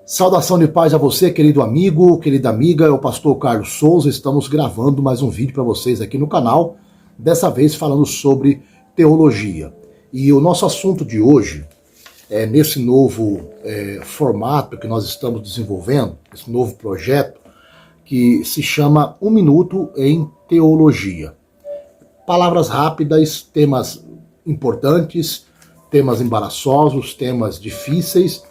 Saudação de paz a você, querido amigo, querida amiga, é o pastor Carlos Souza. Estamos gravando mais um vídeo para vocês aqui no canal, dessa vez falando sobre teologia. E o nosso assunto de hoje, nesse novo formato que nós estamos desenvolvendo, esse novo projeto, que se chama Um Minuto em Teologia. Palavras rápidas, temas importantes, temas embaraçosos, temas difíceis,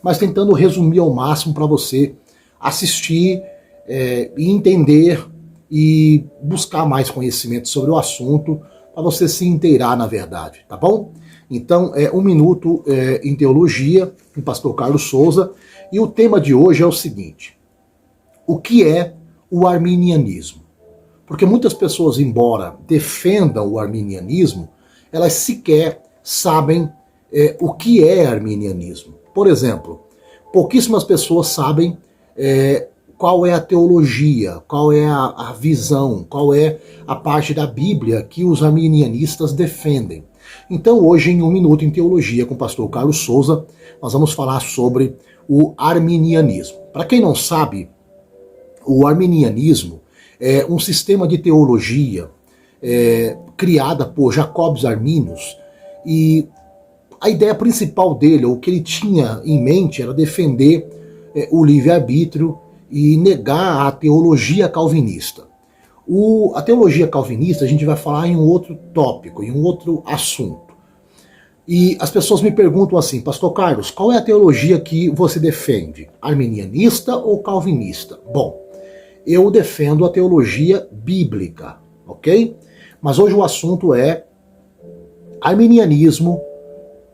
mas tentando resumir ao máximo para você assistir e entender e buscar mais conhecimento sobre o assunto, para você se inteirar na verdade, tá bom? Então, Um Minuto em Teologia, com o pastor Carlos Souza, e o tema de hoje é o seguinte: o que é o arminianismo? Porque muitas pessoas, embora defendam o arminianismo, elas sequer sabem o que é arminianismo. Por exemplo, pouquíssimas pessoas sabem qual é a teologia, qual é a visão, qual é a parte da Bíblia que os arminianistas defendem. Então hoje, em Um Minuto em Teologia, com o pastor Carlos Souza, nós vamos falar sobre o arminianismo. Para quem não sabe, o arminianismo é um sistema de teologia criada por Jacobus Arminius, e a ideia principal dele, o que ele tinha em mente, era defender o livre-arbítrio e negar a teologia calvinista. A teologia calvinista a gente vai falar em um outro tópico, em um outro assunto. E as pessoas me perguntam assim: pastor Carlos, qual é a teologia que você defende? Arminianista ou calvinista? Bom, eu defendo a teologia bíblica, ok? Mas hoje o assunto é arminianismo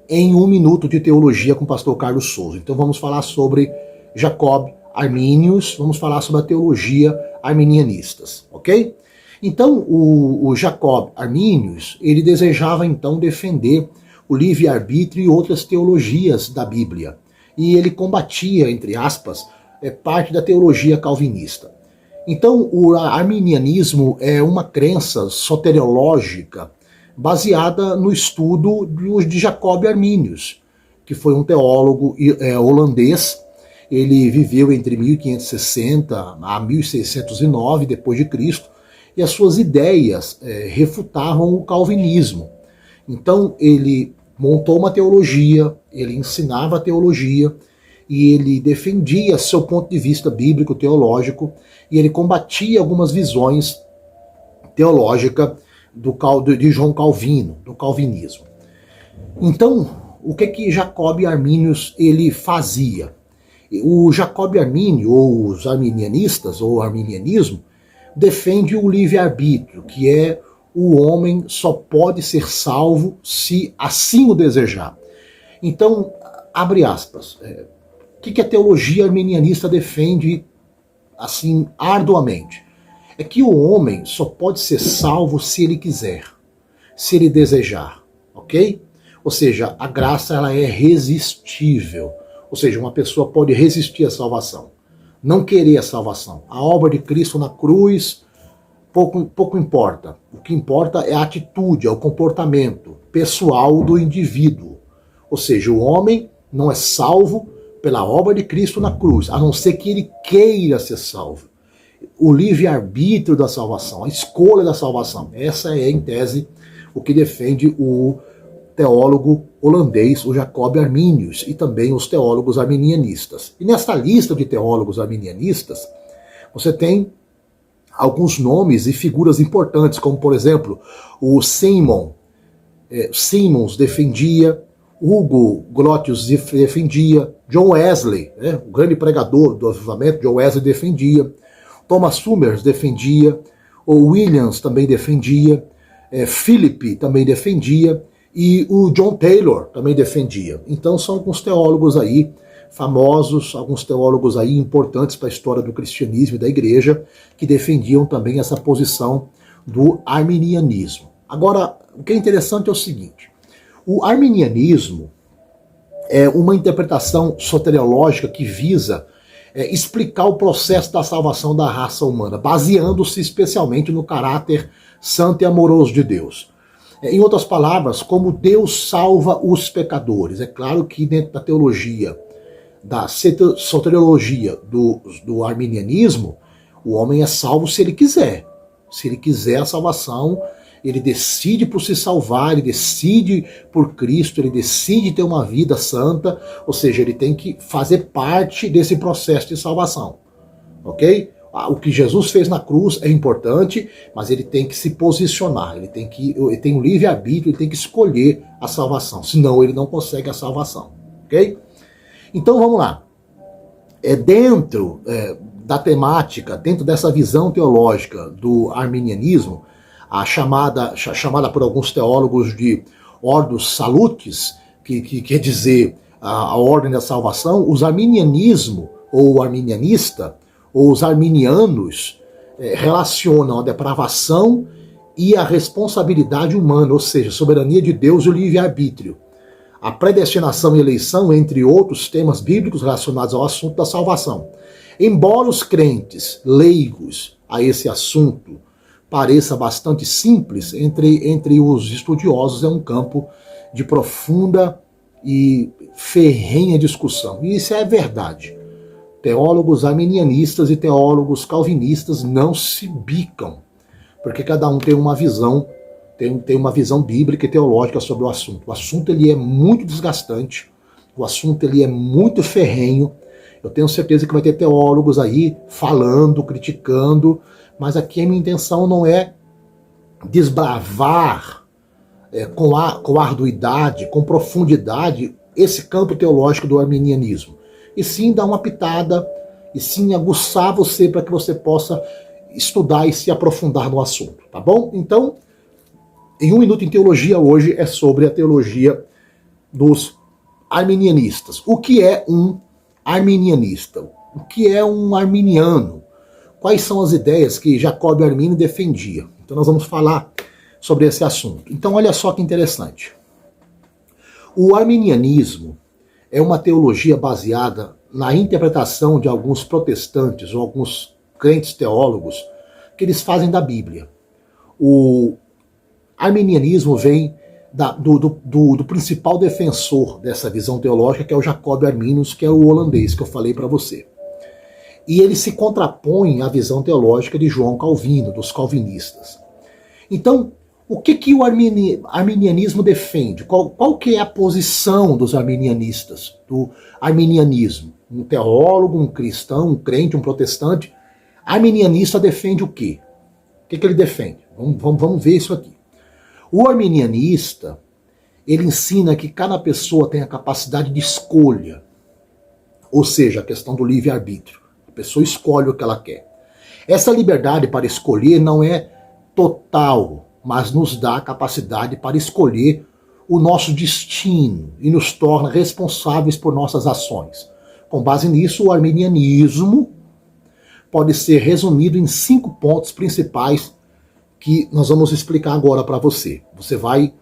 em Um Minuto de Teologia com o pastor Carlos Souza. Então vamos falar sobre Jacob Arminius, vamos falar sobre a teologia arminianistas, ok? Então o Jacob Arminius, ele desejava então defender o livre-arbítrio e outras teologias da Bíblia. E ele combatia, entre aspas, parte da teologia calvinista. Então o arminianismo é uma crença soteriológica baseada no estudo de Jacob Arminius, que foi um teólogo holandês. Ele viveu entre 1560 a 1609 depois de Cristo, e as suas ideias refutavam o calvinismo. Então ele montou uma teologia, ele ensinava a teologia, e ele defendia seu ponto de vista bíblico teológico, e ele combatia algumas visões teológicas de João Calvino, do calvinismo. Então, o que Jacob Arminius ele fazia? O Jacob Armínio, ou os arminianistas, ou o arminianismo, defende o livre-arbítrio, que é o homem só pode ser salvo se assim o desejar. Então, abre aspas, o que a teologia arminianista defende assim arduamente? É que o homem só pode ser salvo se ele quiser, se ele desejar, ok? Ou seja, a graça ela é resistível, ou seja, uma pessoa pode resistir à salvação, não querer a salvação. A obra de Cristo na cruz pouco importa. O que importa é a atitude, é o comportamento pessoal do indivíduo. Ou seja, o homem não é salvo pela obra de Cristo na cruz, a não ser que ele queira ser salvo. O livre-arbítrio da salvação, a escolha da salvação. Essa é, em tese, o que defende o teólogo holandês, o Jacob Arminius, e também os teólogos arminianistas. E nesta lista de teólogos arminianistas, você tem alguns nomes e figuras importantes, como, por exemplo, o Simons defendia, Hugo Grotius defendia, John Wesley, o grande pregador do avivamento, John Wesley defendia, Thomas Summers defendia, o Williams também defendia, Philip também defendia, e o John Taylor também defendia. Então são alguns teólogos aí famosos, alguns teólogos aí importantes para a história do cristianismo e da igreja, que defendiam também essa posição do arminianismo. Agora, o que é interessante é o seguinte: o arminianismo é uma interpretação soteriológica que visa explicar o processo da salvação da raça humana, baseando-se especialmente no caráter santo e amoroso de Deus. Em outras palavras, como Deus salva os pecadores. É claro que dentro da teologia da soteriologia do arminianismo, o homem é salvo se ele quiser. Se ele quiser a salvação, ele decide por se salvar, ele decide por Cristo, ele decide ter uma vida santa, ou seja, ele tem que fazer parte desse processo de salvação, ok? O que Jesus fez na cruz é importante, mas ele tem que se posicionar, ele tem um livre-arbítrio, ele tem que escolher a salvação, senão ele não consegue a salvação, ok? Então vamos lá. Dentro da temática, dentro dessa visão teológica do arminianismo, a chamada por alguns teólogos de Ordo Salutis, que quer dizer a ordem da salvação, os arminianismo, ou o arminianista, ou os arminianos, relacionam a depravação e a responsabilidade humana, ou seja, a soberania de Deus e o livre-arbítrio, a predestinação e eleição, entre outros temas bíblicos relacionados ao assunto da salvação. Embora os crentes leigos a esse assunto pareça bastante simples, entre os estudiosos é um campo de profunda e ferrenha discussão. E isso é verdade. Teólogos arminianistas e teólogos calvinistas não se bicam, porque cada um tem uma visão, tem uma visão bíblica e teológica sobre o assunto. O assunto ele é muito desgastante, o assunto ele é muito ferrenho. Eu tenho certeza que vai ter teólogos aí falando, criticando, mas aqui a minha intenção não é desbravar com arduidade, com profundidade, esse campo teológico do arminianismo. E sim dar uma pitada, e sim aguçar você para que você possa estudar e se aprofundar no assunto, tá bom? Então, em 1 Minuto em Teologia hoje é sobre a teologia dos arminianistas. O que é um arminianista? O que é um arminiano? Quais são as ideias que Jacob Arminio defendia? Então nós vamos falar sobre esse assunto. Então olha só que interessante. O arminianismo é uma teologia baseada na interpretação de alguns protestantes ou alguns crentes teólogos que eles fazem da Bíblia. O arminianismo vem do principal defensor dessa visão teológica, que é o Jacob Arminius, que é o holandês que eu falei para você. E ele se contrapõe à visão teológica de João Calvino, dos calvinistas. Então, o que o arminianismo defende? Qual que é a posição dos arminianistas, do arminianismo? Um teólogo, um cristão, um crente, um protestante. Arminianista defende o quê? O que ele defende? Vamos ver isso aqui. O arminianista, ele ensina que cada pessoa tem a capacidade de escolha, ou seja, a questão do livre-arbítrio. A pessoa escolhe o que ela quer. Essa liberdade para escolher não é total, mas nos dá a capacidade para escolher o nosso destino e nos torna responsáveis por nossas ações. Com base nisso, o arminianismo pode ser resumido em 5 pontos principais que nós vamos explicar agora para você. Você vai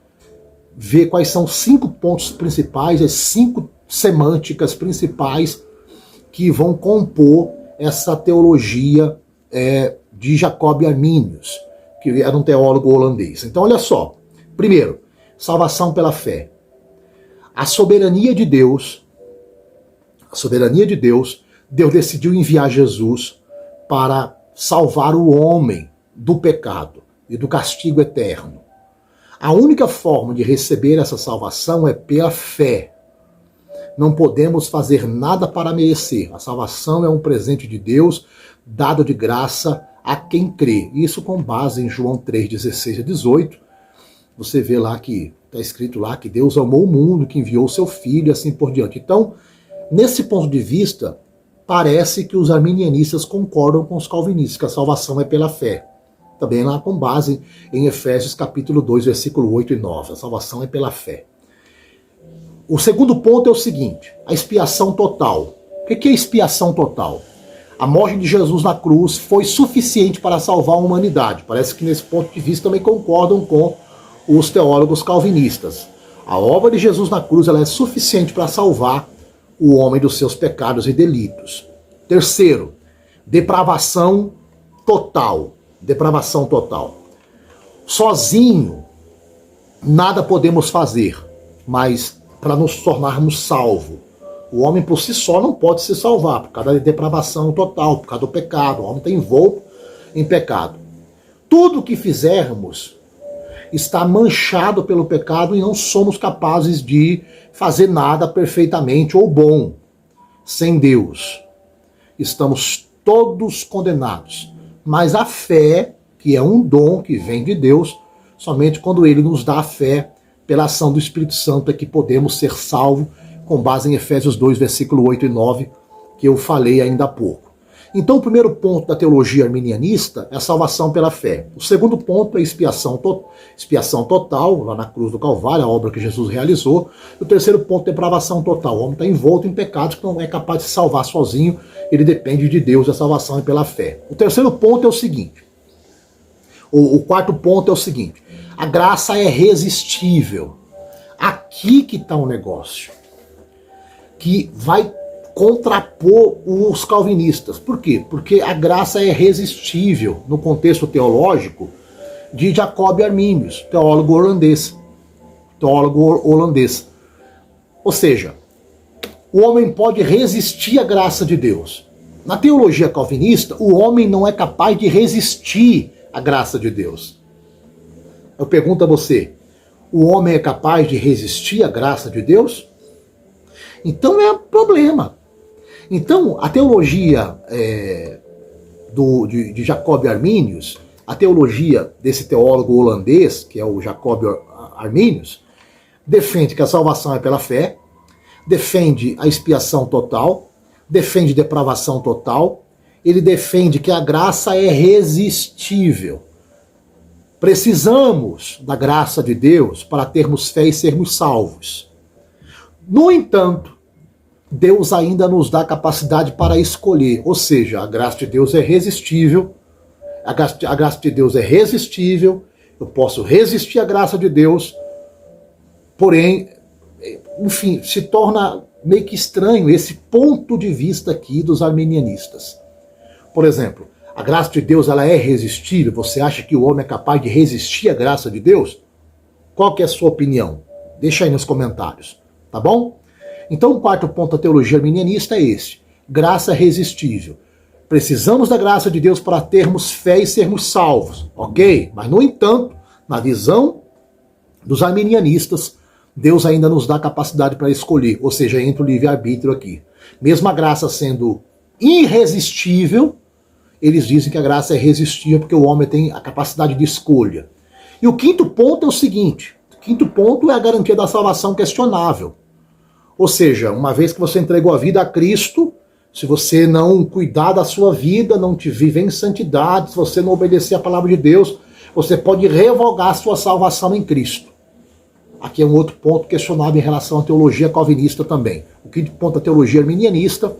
ver quais são os 5 pontos principais, as 5 semânticas principais que vão compor essa teologia de Jacob Arminius, que era um teólogo holandês. Então olha só. Primeiro, salvação pela fé. A soberania de Deus, Deus decidiu enviar Jesus para salvar o homem do pecado e do castigo eterno. A única forma de receber essa salvação é pela fé. Não podemos fazer nada para merecer. A salvação é um presente de Deus, dado de graça a quem crê. Isso com base em João 3, 16-18. Você vê lá que está escrito lá que Deus amou o mundo, que enviou o seu Filho e assim por diante. Então, nesse ponto de vista, parece que os arminianistas concordam com os calvinistas, que a salvação é pela fé. Também lá com base em Efésios capítulo 2, versículo 8 e 9. A salvação é pela fé. O segundo ponto é o seguinte, a expiação total. O que é expiação total? A morte de Jesus na cruz foi suficiente para salvar a humanidade. Parece que nesse ponto de vista também concordam com os teólogos calvinistas. A obra de Jesus na cruz ela é suficiente para salvar o homem dos seus pecados e delitos. Terceiro, depravação total. Depravação total. Sozinho, nada podemos fazer, mas para nos tornarmos salvos, O homem por si só não pode se salvar, por causa da depravação total, por causa do pecado. O homem está envolto em pecado. Tudo que fizermos está manchado pelo pecado e não somos capazes de fazer nada perfeitamente ou bom sem Deus. Estamos todos condenados. Mas a fé, que é um dom que vem de Deus, somente quando Ele nos dá a fé, pela ação do Espírito Santo, é que podemos ser salvos, com base em Efésios 2, versículo 8 e 9, que eu falei ainda há pouco. Então o primeiro ponto da teologia arminianista é a salvação pela fé. O segundo ponto é a expiação total, lá na cruz do Calvário, a obra que Jesus realizou. E o terceiro ponto é a depravação total. O homem está envolto em pecados que não é capaz de se salvar sozinho, ele depende de Deus, a salvação é pela fé. O terceiro ponto é o seguinte, o quarto ponto é o seguinte, a graça é resistível. Aqui que está o negócio, que vai contrapor os calvinistas. Por quê? Porque a graça é resistível no contexto teológico de Jacob Arminius, teólogo holandês. Ou seja, o homem pode resistir à graça de Deus. Na teologia calvinista, o homem não é capaz de resistir à graça de Deus. Eu pergunto a você, o homem é capaz de resistir à graça de Deus? Então é um problema. Então, a teologia de Jacob Arminius, a teologia desse teólogo holandês, que é o Jacob Arminius, defende que a salvação é pela fé, defende a expiação total, defende depravação total, ele defende que a graça é resistível. Precisamos da graça de Deus para termos fé e sermos salvos. No entanto, Deus ainda nos dá capacidade para escolher, ou seja, a graça de Deus é resistível, a graça de Deus é resistível, eu posso resistir à graça de Deus, porém, enfim, se torna meio que estranho esse ponto de vista aqui dos arminianistas. Por exemplo, a graça de Deus ela é resistível, você acha que o homem é capaz de resistir à graça de Deus? Qual que é a sua opinião? Deixa aí nos comentários, tá bom? Então o quarto ponto da teologia arminianista é esse, graça resistível. Precisamos da graça de Deus para termos fé e sermos salvos, ok? Mas no entanto, na visão dos arminianistas, Deus ainda nos dá capacidade para escolher, ou seja, entra o livre-arbítrio aqui. Mesmo a graça sendo irresistível, eles dizem que a graça é resistível porque o homem tem a capacidade de escolha. E o quinto ponto é o seguinte, o quinto ponto é a garantia da salvação questionável. Ou seja, uma vez que você entregou a vida a Cristo, se você não cuidar da sua vida, não te viver em santidade, se você não obedecer a palavra de Deus, você pode revogar a sua salvação em Cristo. Aqui é um outro ponto questionável em relação à teologia calvinista também. O quinto ponto da teologia arminianista,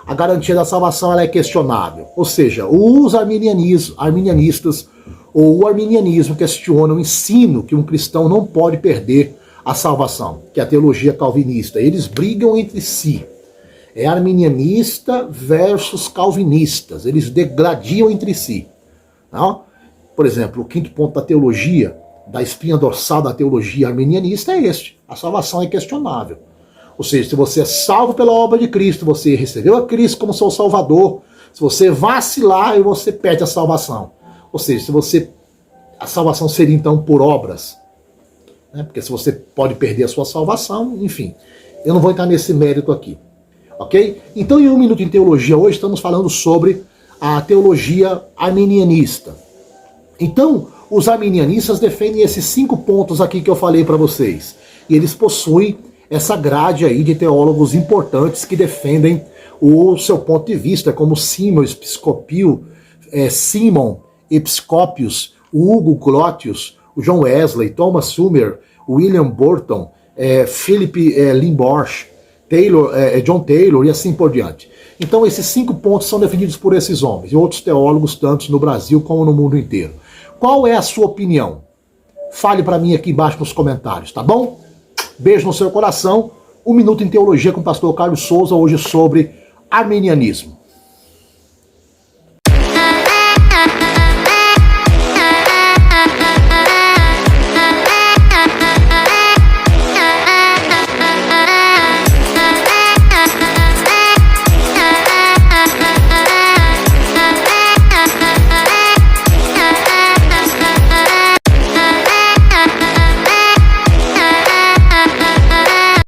a garantia da salvação ela é questionável. Ou seja, os arminianistas ou o arminianismo questionam o ensino que um cristão não pode perder a salvação, que é a teologia calvinista. Eles brigam entre si. É arminianista versus calvinistas. Eles degladiam entre si. Não? Por exemplo, o quinto ponto da teologia, da espinha dorsal da teologia arminianista é este. A salvação é questionável. Ou seja, se você é salvo pela obra de Cristo, você recebeu a Cristo como seu Salvador, se você vacilar, você perde a salvação. Ou seja, a salvação seria então por obras. Porque se você pode perder a sua salvação, enfim, eu não vou entrar nesse mérito aqui, ok? Então em Um Minuto em Teologia hoje estamos falando sobre a teologia arminianista. Então os arminianistas defendem esses 5 pontos aqui que eu falei para vocês, e eles possuem essa grade aí de teólogos importantes que defendem o seu ponto de vista, como Simon Episcopius, Hugo Grotius, o John Wesley, Thomas Summer, William Burton, Philip Limborch, John Taylor e assim por diante. Então esses 5 pontos são definidos por esses homens e outros teólogos, tanto no Brasil como no mundo inteiro. Qual é a sua opinião? Fale para mim aqui embaixo nos comentários, tá bom? Beijo no seu coração. Um Minuto em Teologia com o pastor Carlos Souza, hoje sobre arminianismo.